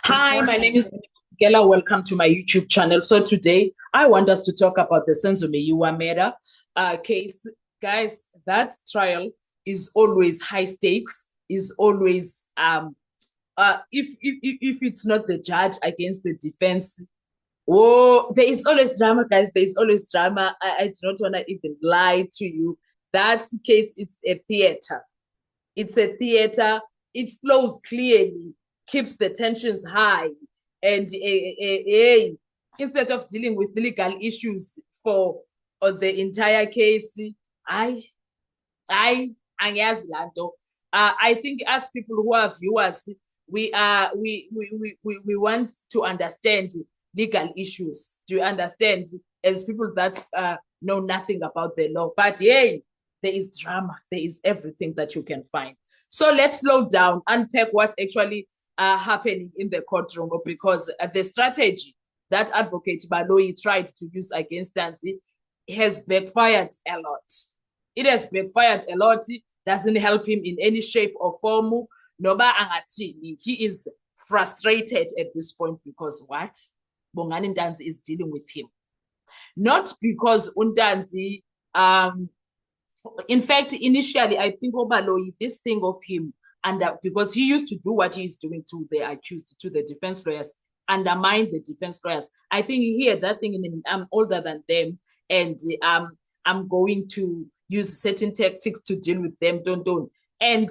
Good Hi, my name morning. is Gela. Welcome to my YouTube channel. So today I want us to talk about the Senzomeyiwa murder case. Guys, that trial is always high stakes, is always if it's not the judge against the defense. Oh, there is always drama, guys. There is always drama. I do not want to even lie to you. That case is a theater. It's a theater. It flows clearly, keeps the tensions high, and instead of dealing with legal issues for the entire case, I, I, angiyazi lanto. I think as people who are viewers, we want to understand legal issues. Do you understand? As people that know nothing about the law, but hey, there is drama, there is everything that you can find. So let's slow down, unpack what's actually happening in the courtroom, because the strategy that Advocate Baloyi tried to use against Nancy has backfired a lot. It has backfired a lot. It doesn't help him in any shape or form. Noba angathini. He is frustrated at this point because what? Bongani Ntanzi is dealing with him. Not because Untanzi in fact, initially, I think Obaloyi, this thing of him, and because he used to do what he is doing to the accused, to the defense lawyers, undermine the defense lawyers. I think he had that thing in him, I'm older than them, and I'm going to use certain tactics to deal with them, don't. And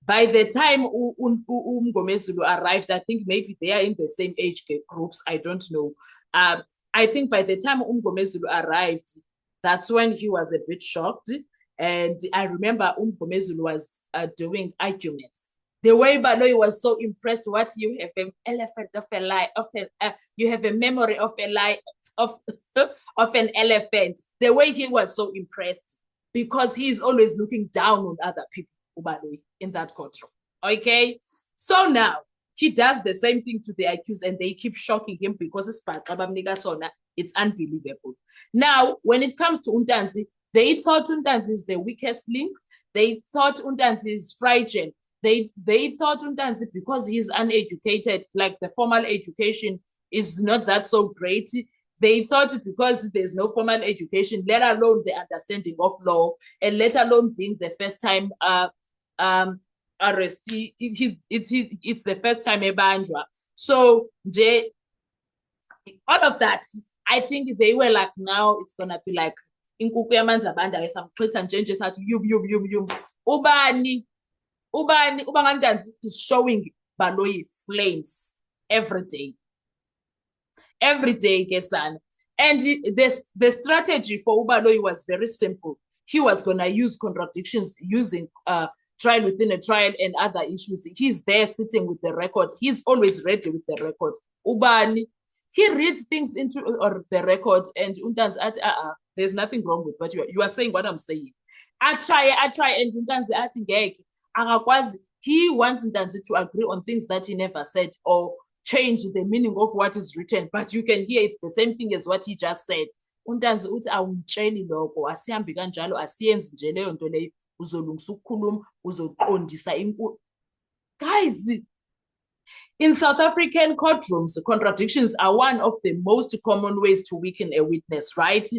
by the time Mngomezulu arrived, I think maybe they are in the same age groups, I don't know. I think by the time Mngomezulu arrived, that's when he was a bit shocked. And I remember Mngomezulu was doing arguments. The way Baloyi was so impressed, what you have an elephant of a lie, you have a memory of a lie of of an elephant. The way he was so impressed because he is always looking down on other people, Baloyi, in that courtroom. Okay, so now he does the same thing to the accused, and they keep shocking him because it's unbelievable. Now, when it comes to Untanzi, they thought Untanzi is the weakest link. They thought Untanzi is fragile. They thought Untanzi, because he's uneducated, like the formal education is not that so great. They thought because there's no formal education, let alone the understanding of law, and let alone being the first time arrestee, it's the first time ebanjwa. So all of that, I think they were like, now it's gonna be like inkukhu yamanzi abandayo samxhitha nje sathi yum. Ubani uBangantanzi is showing Baloyi flames every day. Every day, Kesana. And the strategy for Ubaloyi was very simple. He was gonna use contradictions, using trial within a trial and other issues. He's there sitting with the record. He's always ready with the record. Ubani, he reads things into or the record, and Untanzi at there's nothing wrong with what you are saying. What I'm saying, I try, and Untanzi at ngeke. He wants Ntanzi to agree on things that he never said or change the meaning of what is written, but you can hear it's the same thing as what he just said. Untanzi uthi awumtsheli lokho, asihambi kanjalo, asiyenzi nje leyo nto leyo, uzolungisa ukukhuluma, uzoqondisa inkulu. Guys, in South African courtrooms, contradictions are one of the most common ways to weaken a witness, right?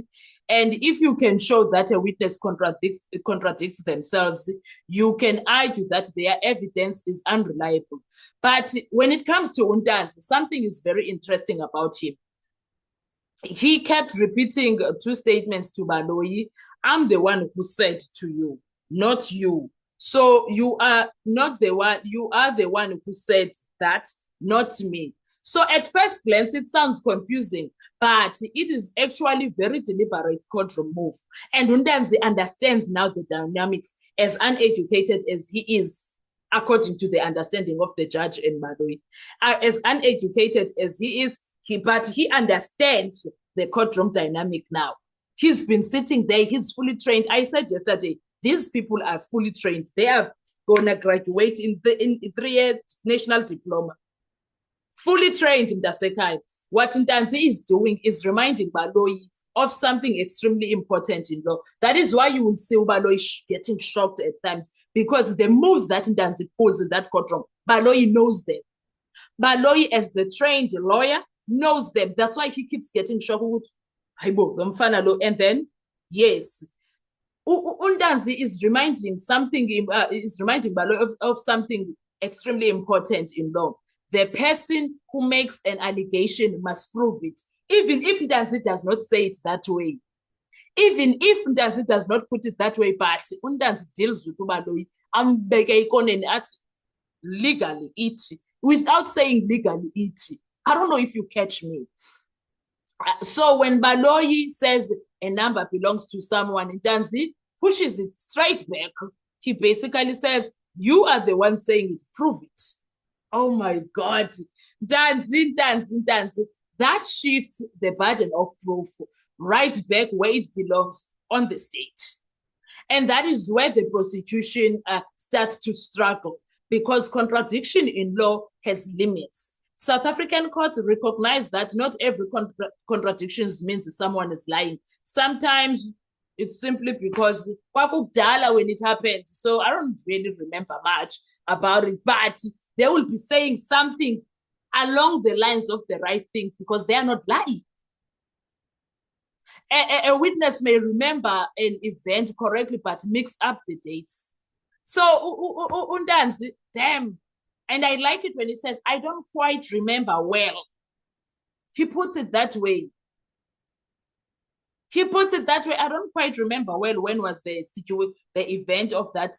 And if you can show that a witness contradicts themselves, you can argue that their evidence is unreliable. But when it comes to Untanzi, something is very interesting about him. He kept repeating two statements to Baloyi. I'm the one who said to you, not you. So you are not the one, you are the one who said that, not me. So at first glance, it sounds confusing, but it is actually very deliberate courtroom move. And Untanzi understands now the dynamics, as uneducated as he is, according to the understanding of the judge and Baloyi. As uneducated as he is, but he understands the courtroom dynamic now. He's been sitting there, he's fully trained. I said yesterday, these people are fully trained. They are going to graduate in 3-year national diploma. Fully trained in the Sekai. What Ntanzi is doing is reminding Baloyi of something extremely important in law. That is why you will see Baloyi getting shocked at times, because the moves that Ntanzi pulls in that courtroom, Baloyi knows them. Baloyi, as the trained lawyer, knows them. That's why he keeps getting shocked. And then, yes, Undanzi is reminding Baloyi of something extremely important in law. The person who makes an allegation must prove it, even if Undanzi does not say it that way. Even if Undanzi does not put it that way, but Undanzi deals with Baloyi and at legally it without saying legally it. I don't know if you catch me. So when Baloyi says a number belongs to someone, Undanzi pushes it straight back. He basically says, you are the one saying it, prove it. Oh my God. Danzi. That shifts the burden of proof right back where it belongs, on the state. And that is where the prosecution starts to struggle, because contradiction in law has limits. South African courts recognize that not every contradiction means someone is lying. Sometimes it's simply because when it happened. So I don't really remember much about it, but they will be saying something along the lines of the right thing because they are not lying. A witness may remember an event correctly but mix up the dates. So Undanzi, damn. And I like it when he says, I don't quite remember well. He puts it that way. I don't quite remember well when was the event of that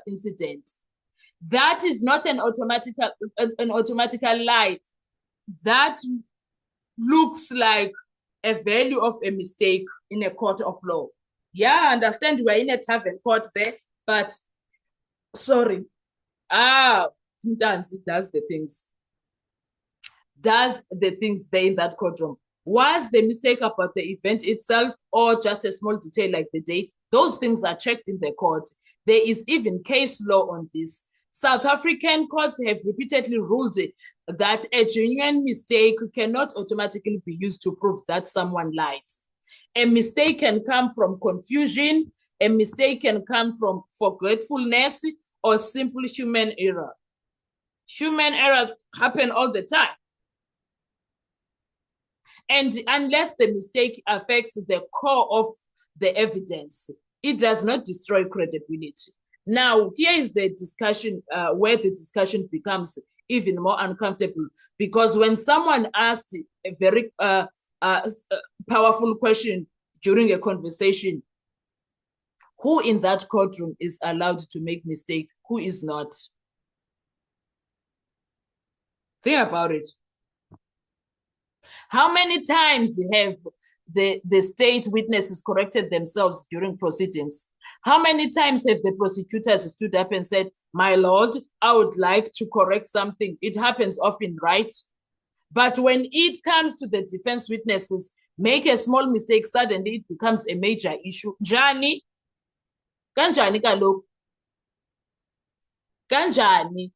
incident. That is not an automatic lie. That looks like a value of a mistake in a court of law. Yeah, I understand we're in a tavern court there, but sorry. Undanzi does the things there in that courtroom. Was the mistake about the event itself or just a small detail like the date? Those things are checked in the court. There is even case law on this. South African courts have repeatedly ruled that a genuine mistake cannot automatically be used to prove that someone lied. A mistake can come from confusion, a mistake can come from forgetfulness, or simple human error. Human errors happen all the time. And unless the mistake affects the core of the evidence, it does not destroy credibility. Now, here is the discussion where the discussion becomes even more uncomfortable, because when someone asked a very powerful question during a conversation, who in that courtroom is allowed to make mistakes? Who is not? Think about it. How many times have the state witnesses corrected themselves during proceedings? How many times have the prosecutors stood up and said, my lord, I would like to correct something? It happens often, right? But when it comes to the defense witnesses, make a small mistake, suddenly it becomes a major issue. Kanjani kaloku. Kanjani.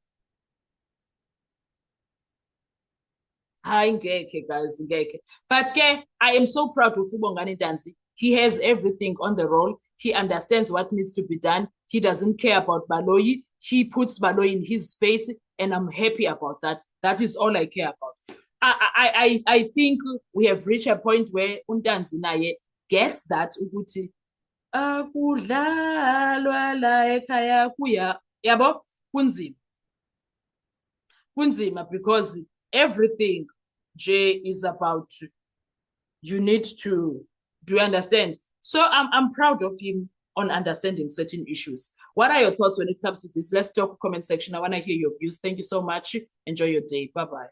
Guys, ngeke. But I am so proud of uBongani Ntanzi. He has everything on the roll. He understands what needs to be done. He doesn't care about Baloyi. He puts Baloyi in his space, and I'm happy about that. That is all I care about. I think we have reached a point where Ntanzi naye gets that ukuthi akudlalwa la ekhaya kuya yabo kunzima. Kunzima because everything J is about you need to do you understand? So I'm proud of him on understanding certain issues. What are your thoughts when it comes to this? Let's talk comment section. I want to hear your views. Thank you so much. Enjoy your day. Bye-bye.